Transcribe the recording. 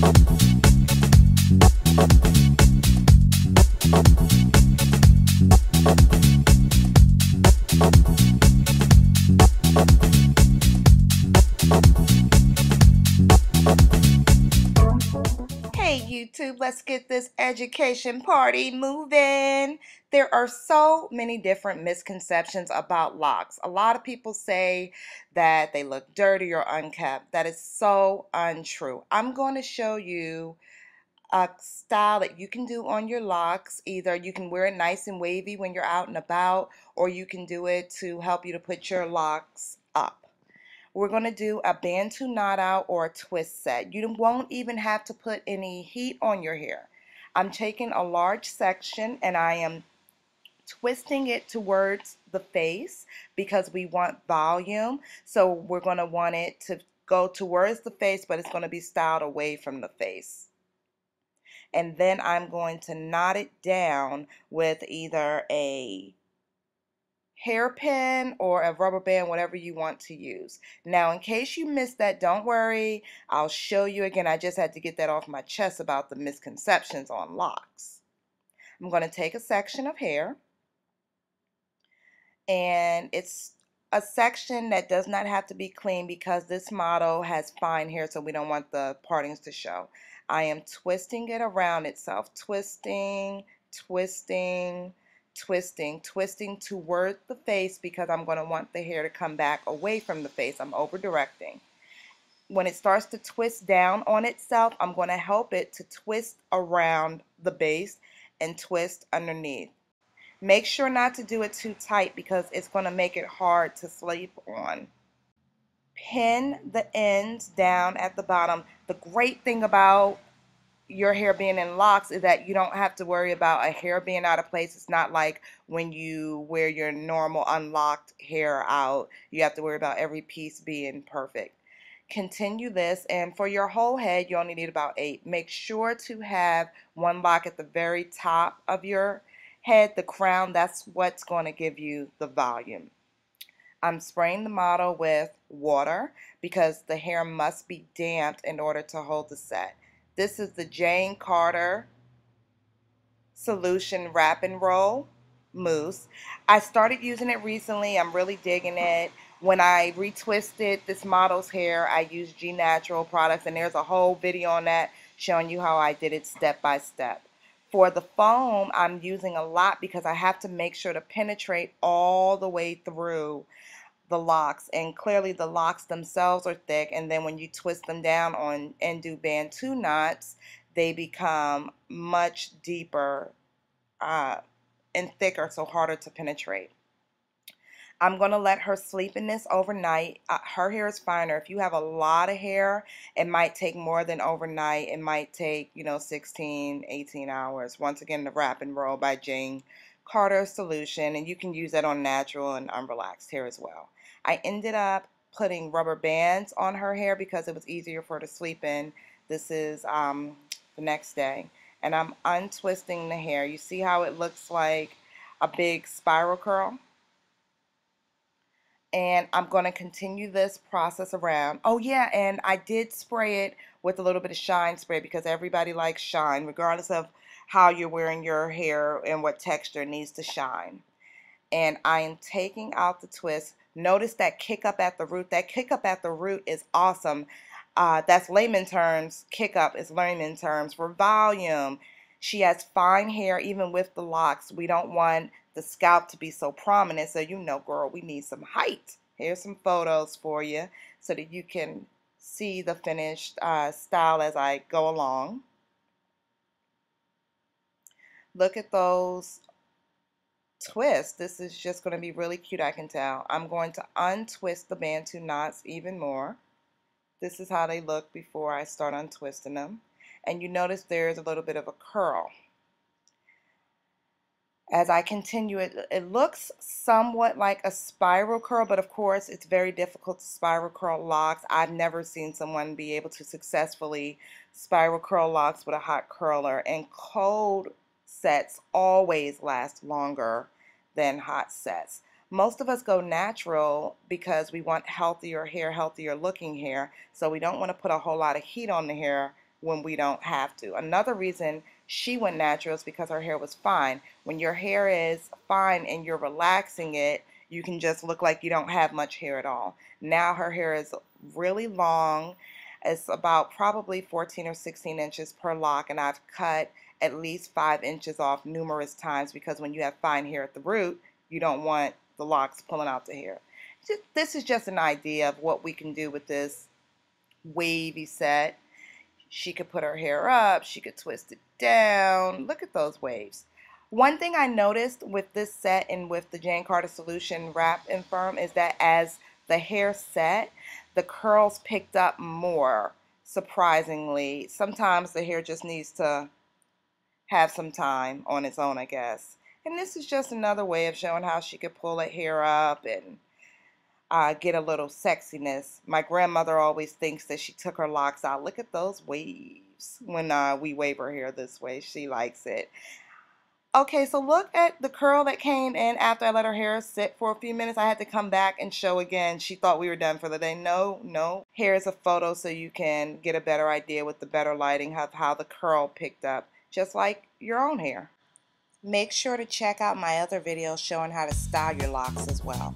Hey YouTube, let's get this education party moving. There are so many different misconceptions about locks. A lot of people say that they look dirty or unkept. That is so untrue. I'm going to show you a style that you can do on your locks. Either you can wear it nice and wavy when you're out and about, or you can do it to help you to put your locks up. We're going to do a Bantu knot out or a twist set. You won't even have to put any heat on your hair. I'm taking a large section and I am twisting it towards the face because we want volume. So we're going to want it to go towards the face, but it's going to be styled away from the face. And then I'm going to knot it down with either a hairpin or a rubber band, whatever you want to use. Now, in case you missed that, don't worry. I'll show you again. I just had to get that off my chest about the misconceptions on locks. I'm going to take a section of hair, and it's a section that does not have to be clean because this model has fine hair, so we don't want the partings to show. I am twisting it around itself, twisting, twisting, twisting, twisting toward the face because I'm going to want the hair to come back away from the face. I'm over directing. When it starts to twist down on itself, I'm going to help it to twist around the base and twist underneath. Make sure not to do it too tight because it's going to make it hard to sleep on. Pin the ends down at the bottom. The great thing about your hair being in locks is that you don't have to worry about a hair being out of place. It's not like when you wear your normal unlocked hair out. You have to worry about every piece being perfect. Continue this, and for your whole head you only need about 8. Make sure to have one lock at the very top of your head, the crown. That's what's going to give you the volume. I'm spraying the model with water because the hair must be damped in order to hold the set. This is the Jane Carter Solution Wrap and Roll Mousse. I started using it recently. I'm really digging it. When I retwisted this model's hair, I used G Natural products, and there's a whole video on that showing you how I did it step by step. For the foam, I'm using a lot because I have to make sure to penetrate all the way through the locks, and clearly the locks themselves are thick, and then when you twist them down on and do Bantu knots, they become much deeper and thicker, so harder to penetrate. I'm going to let her sleep in this overnight. Her hair is finer. If you have a lot of hair, it might take more than overnight. It might take, 16, 18 hours. Once again, the Wrap and Roll by Jane Carter Solution, and you can use that on natural and unrelaxed hair as well. I ended up putting rubber bands on her hair because it was easier for her to sleep in. This is the next day, and I'm untwisting the hair. You see how it looks like a big spiral curl? And I'm going to continue this process around. Oh yeah, and I did spray it with a little bit of shine spray because everybody likes shine, regardless of how you're wearing your hair and what texture it needs to shine. And I am taking out the twist. Notice that kick up at the root. That kick up at the root is awesome. That's layman terms. Kick up is layman terms for volume. She has fine hair even with the locks. We don't want the scalp to be so prominent. So girl, we need some height. Here's some photos for you so that you can see the finished style as I go along. Look at those twists. This is just going to be really cute, I can tell. I'm going to untwist the Bantu knots even more. This is how they look before I start untwisting them. And you notice there's a little bit of a curl. As I continue, it looks somewhat like a spiral curl, but of course it's very difficult to spiral curl locks. I've never seen someone be able to successfully spiral curl locks with a hot curler, and cold sets always last longer than hot sets. Most of us go natural because we want healthier hair, healthier looking hair, so we don't want to put a whole lot of heat on the hair when we don't have to. Another reason she went natural is because her hair was fine. When your hair is fine and you're relaxing it, you can just look like you don't have much hair at all. Now her hair is really long. It's about probably 14 or 16 inches per lock, and I've cut at least 5 inches off numerous times because when you have fine hair at the root, you don't want the locks pulling out the hair. This is just an idea of what we can do with this wavy set. She could put her hair up, she could twist it down. Look at those waves. One thing I noticed with this set and with the Jane Carter Solution Wrap and Firm is that as the hair set, the curls picked up more, surprisingly. Sometimes the hair just needs to have some time on its own, I guess. And this is just another way of showing how she could pull her hair up and get a little sexiness. My grandmother always thinks that she took her locks out. Look at those waves when we wave her hair this way. She likes it. Okay, so look at the curl that came in after I let her hair sit for a few minutes. I had to come back and show again. She thought we were done for the day. No, no. Here's a photo so you can get a better idea with the better lighting of how the curl picked up, just like your own hair. Make sure to check out my other videos showing how to style your locks as well.